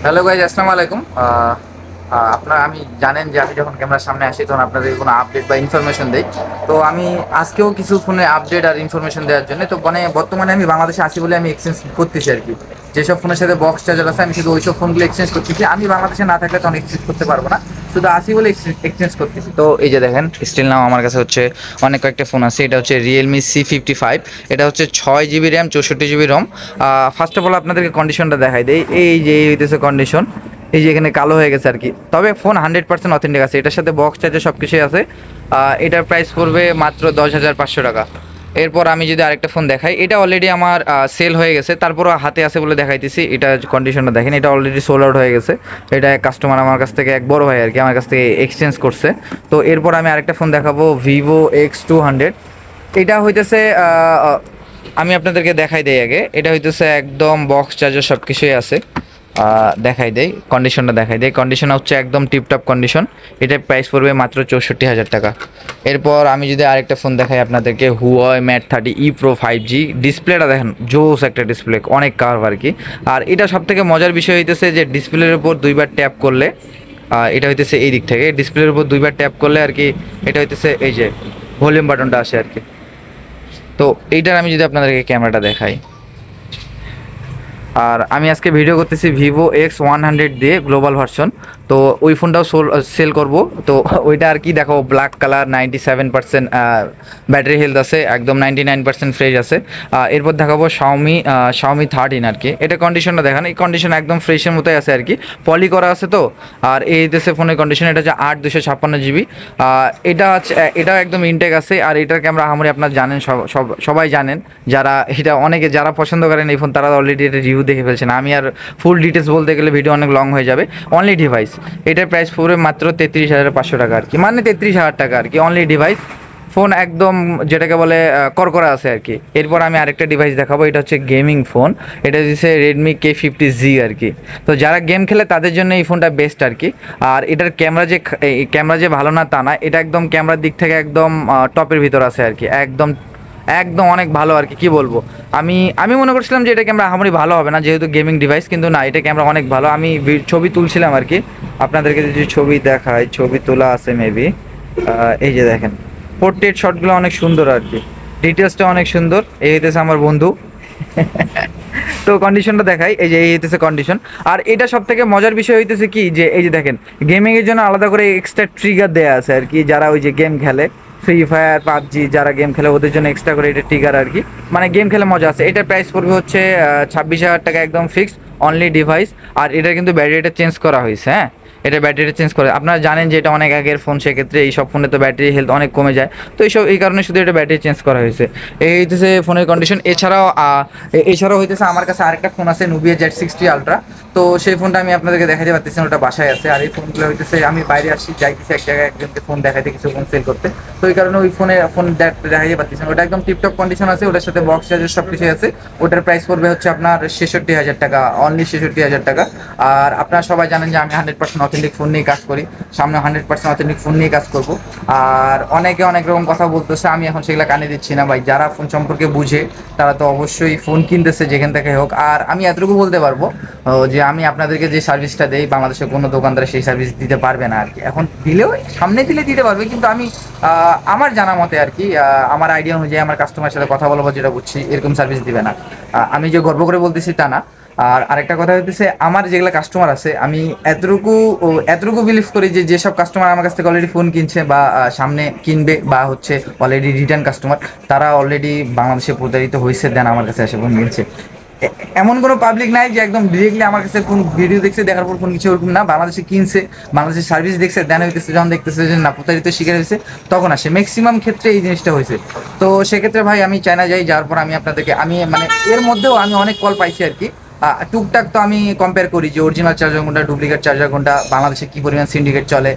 Hello guys, আসসালামু আলাইকুম। আপনারা আমি জানেন যে আমি যখন ক্যামেরার সামনে আসি তখন আপনাদের কোনো আপডেট বা ইনফরমেশন দেই। তো আমি আজকেও কিছু ফোনে আপডেট আর ইনফরমেশন দেওয়ার জন্য, তো মানে বর্তমানে আমি বাংলাদেশে আসি বলে আমি এক্সচেঞ্জ করতেছি আর কি। যেসব ফোনের সাথে বক্স চার্জার আছে আমি শুধু ওইসব ফোনগুলো এক্সচেঞ্জ করতেছি। আমি বাংলাদেশে না থাকলে তখন এক্সচেঞ্জ করতে পারবো না, শুধু আসি বলে এক্সচেঞ্জ করতেছি। তো এই যে দেখেন, স্টিল নাও আমার কাছে হচ্ছে অনেক কয়েকটা ফোন আছে। এটা হচ্ছে রিয়েলমি C55। এটা হচ্ছে 6 GB RAM, 64 GB ROM. First of all আপনাদেরকে কন্ডিশনটা দেখাই দেই। এই যে এই হইতেছে কন্ডিশন, এই যে এখানে কালো হয়ে গেছে আর কি। তবে ফোন 100% অথেন্টিক আছে, এটার সাথে বক্স চার্জার সব কিছুই আছে। এটার প্রাইস পড়বে মাত্র 10,500 টাকা। এরপর আমি যদি আরেকটা ফোন দেখাই, এটা অলরেডি আমার সেল হয়ে গেছে, তারপরও হাতে আছে বলে দেখাইতেছি। এটা কন্ডিশনটা দেখেন, এটা অলরেডি সোল্ড আউট হয়ে গেছে। এটা এক কাস্টমার আমার কাছ থেকে, এক বড় ভাই আর কি, আমার কাছ থেকে এক্সচেঞ্জ করছে। তো এরপর আমি আরেকটা ফোন দেখাবো, ভিভো X200। এটা হইতেছে আমি আপনাদেরকে দেখাই দেই আগে। এটা হইতেছে একদম বক্স চার্জার সব কিছুই আছে। দেখাই দেই, কন্ডিশনটা দেখাই দেই। কন্ডিশন হচ্ছে একদম টিপটপ কন্ডিশন। এটার প্রাইস পড়বে মাত্র 64,000 টাকা। এরপর আমি যদি আরেকটা ফোন দেখাই আপনাদেরকে, হুয়াওয়ে ম্যাট 30 ই প্রো 5G। ডিসপ্লেটা দেখেন, জোস একটা ডিসপ্লে, অনেক কার্ভ আর কি। আর এটা সব থেকে মজার বিষয় হইতেছে যে ডিসপ্লের উপর দুইবার ট্যাপ করলে, এটা হইতেছে এই দিক থেকে, ডিসপ্লের উপর দুইবার ট্যাপ করলে আর কি, এটা হইতেছে এই যে ভলিউম বাটনটা আসে আর কি। তো এইটার আমি যদি আপনাদেরকে ক্যামেরাটা দেখাই, আর আমি আজকে ভিডিও করতেছি ভিভো X100 দিয়ে, গ্লোবাল ভার্সন। তো ওই ফোনটাও সেল করব। তো ওইটা আর কি দেখো, ব্ল্যাক কালার, 97% ব্যাটারি হেলথ আছে, একদম 99% ফ্রেশ আছে। এরপর দেখাবো শাওমি 13 আর কি। এটা কন্ডিশনটা দেখান, এই কন্ডিশন একদম ফ্রেশের মতোই আছে আর কি, পলি করা আছে। তো আর এই দেশে ফোনের কন্ডিশন, এটা হচ্ছে 8/256 GB। এটা হচ্ছে, এটা একদম ইনটেক আছে। আর এটার ক্যামেরা আহামরি আপনারা জানেন, সবাই জানেন। যারা এটা অনেকে যারা পছন্দ করেন এই ফোন, তারা অলরেডি এটা রিভিউ দেখে ফেলছেন। আমি আর ফুল ডিটেলস বলতে গেলে ভিডিও অনেক লং হয়ে যাবে। অনলি ডিভাইস, এটার প্রাইস পড়বে মাত্র 33,500 টাকা আর কি, মানে 33,000 টাকা আর কি। অনলি ডিভাইস, ফোন একদম যেটাকে বলে করকরা আছে আর কি। এরপর আমি আরেকটা ডিভাইস দেখাবো, এটা হচ্ছে গেমিং ফোন। এটা হচ্ছে রেডমি K50Z আর কি। তো যারা গেম খেলে তাদের জন্য এই ফোনটা বেস্ট আর কি। আর এটার ক্যামেরা যে ভালো না তা না, এটা একদম ক্যামেরার দিক থেকে একদম টপের ভিতর আছে আর কি। একদম একদম অনেক ভালো আর কি, কী বলবো। আমি আমি মনে করছিলাম যে এটা ক্যামেরা আহামরি ভালো হবে না, যেহেতু গেমিং ডিভাইস, কিন্তু না, এটা ক্যামেরা অনেক ভালো। আমি ছবি তুলছিলাম আর কি, আপনাদেরকে যদি ছবি দেখাই, ছবি তোলা আছে মেবি। এই যে দেখেন, পোর্ট্রেট শটগুলো অনেক সুন্দর আর কি, ডিটেলসটা অনেক সুন্দর। এই হইতেছে আমার বন্ধু। তো কন্ডিশনটা দেখাই, এই যে এই হইতেছে কন্ডিশন। আর এটা সব থেকে মজার বিষয় হইতেছে কি, যে এই যে দেখেন, গেমিংয়ের জন্য আলাদা করে এক্সট্রা ট্রিগার দেওয়া আছে আর কি। যারা ওই যে গেম খেলে, ফ্রি ফায়ার, পাবজি, যারা গেম খেলে ওদের জন্য এক্সট্রা করে এটা ট্রিগার আর কি, মানে গেম খেলে মজা আছে। এটার প্রাইস পড়বে হচ্ছে 26,000 টাকা, একদম ফিক্সড, অনলি ডিভাইস। আর এটা কিন্তু ব্যাটারিটা চেঞ্জ করা হয়েছে, হ্যাঁ, এটা ব্যাটারি চেঞ্জ করে। আপনারা জানেন যে এটা অনেক আগের ফোন, সেক্ষেত্রে এই সব ফোনে তো ব্যাটারি হেলথ অনেক কমে যায়। তো এই কারণে শুধু এটা ব্যাটারি চেঞ্জ করা হয়েছে। এই হইতেছে ফোনের কন্ডিশন। এছাড়াও হইতেছে আমার কাছে আরেকটা ফোন আছে, নুবিয়া Z60 আলট্রা। তো সেই ফোনটা আমি আপনাদেরকে দেখাতে পারতেছি, ওটা বাসায় আছে। আর এই ফোনগুলো হইতেছে, আমি বাইরে আসছি, যাইতেছি এক জায়গায় একজনকে ফোন দেখাইতে, কিছু ফোন সেল করতে। তো এই কারণে ওই ফোন দেখাইতে পারতেছি না। ওটা একদম টিপটপ কন্ডিশন আছে, ওটার সাথে বক্স চার্জার সব কিছু আছে। ওটার প্রাইস পড়বে হচ্ছে আপনার 66,000 টাকা, অনলি 66,000 টাকা। আর আপনারা সবাই জানেন যে আমি 100% অথেন্টিক ফোন নিয়ে কাজ করি, সামনে 100% অথেন্টিক ফোন নিয়ে কাজ করব। আর অনেকে অনেক রকম কথা বলতেছে, আমি এখন সেগুলো কানে দিচ্ছি না ভাই। যারা ফোন সম্পর্কে বুঝে তারা তো অবশ্যই ফোন কিনতেছে যেখান থেকে হোক। আর আমি এতটুকু বলতে পারবো যে আমি আপনাদেরকে যে সার্ভিসটা দেই, বাংলাদেশের কোনো দোকানদার সেই সার্ভিস দিতে পারবে না আর কি। এখন দিলেও, সামনে দিলে দিতে পারবে, কিন্তু আমি আমার জানা মতে আর কি, আমার আইডিয়া অনুযায়ী আমার কাস্টমারের সাথে কথা বলবো, যেটা বুঝছি এরকম সার্ভিস দিবে না। আমি যে গর্ব করে বলতেছি তা না। আর আরেকটা কথা হইতেছে, আমার যেগুলো কাস্টমার আছে, আমি এতটুকু বিলিভ করি যে যেসব কাস্টমার আমার কাছ থেকে অলরেডি ফোন কিনছে বা সামনে কিনবে, বা হচ্ছে অলরেডি রিটার্ন কাস্টমার, তারা অলরেডি বাংলাদেশে প্রতারিত হয়েছে, দেন আমার কাছে এসে ফোন কিনছে। এমন কোনো পাবলিক নাই যে একদম ডিরেক্টলি আমার কাছে ফোন ভিডিও দেখছে, দেখার পর ফোন কিছু, ওরকম না। বাংলাদেশে কিনছে, বাংলাদেশের সার্ভিস দেখছে, দেন হইতেছে যখন দেখতেছে যে না, প্রতারিত শিকার হয়েছে, তখন আসে। ম্যাক্সিমাম ক্ষেত্রে এই জিনিসটা হয়েছে। তো সেক্ষেত্রে ভাই আমি চায়না যাই, যাওয়ার পর আমি আপনাদেরকে, আমি মানে এর মধ্যেও আমি অনেক কল পাইছি আর কি। টুকটাক তো আমি কম্পেয়ার করি যে অরিজিনাল চার্জার কোনটা, ডুপ্লিকেট চার্জার কোনটা, বাংলাদেশে কী পরিমাণ সিন্ডিকেট চলে।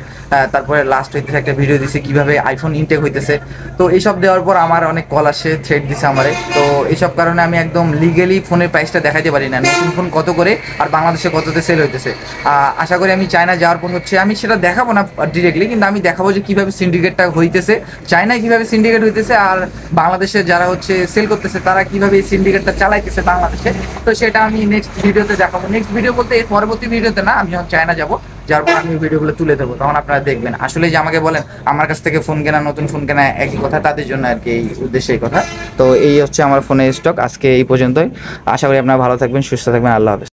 তারপরে লাস্ট হইতেছে একটা ভিডিও দিছে কীভাবে আইফোন ইনটেক হইতেছে। তো এইসব দেওয়ার পর আমার অনেক কল আসে, থ্রেড দিছে আমারে। তো এইসব কারণে আমি একদম লিগেলি ফোনের প্রাইসটা দেখাতে পারি না, নতুন ফোন কত করে আর বাংলাদেশে কততে সেল হইতেছে। আশা করি আমি চায়না যাওয়ার পর হচ্ছে আমি সেটা দেখাবো না ডিরেক্টলি, কিন্তু আমি দেখাবো যে কীভাবে সিন্ডিকেটটা হইতেছে, চায়নায় কীভাবে সিন্ডিকেট হইতেছে, আর বাংলাদেশে যারা হচ্ছে সেল করতেছে তারা কীভাবে এই সিন্ডিকেটটা চালাইতেছে বাংলাদেশে। তো সেটা আমি নেক্সট ভিডিওতে দেখাবো। নেক্সট ভিডিও বলতে এর পরবর্তী ভিডিওতে না, আমি যখন চায়না যাবো, যার পর আমি ভিডিওগুলো তুলে দেবো, তখন আপনারা দেখবেন। আসলে যে আমাকে বলেন আমার কাছ থেকে ফোন কেনা, নতুন ফোন কেনা একই কথা, তাদের জন্য আর কি এই উদ্দেশ্যে এই কথা। তো এই হচ্ছে আমার ফোনের স্টক আজকে এই পর্যন্তই। আশা করি আপনারা ভালো থাকবেন, সুস্থ থাকবেন। আল্লাহ হাফেজ।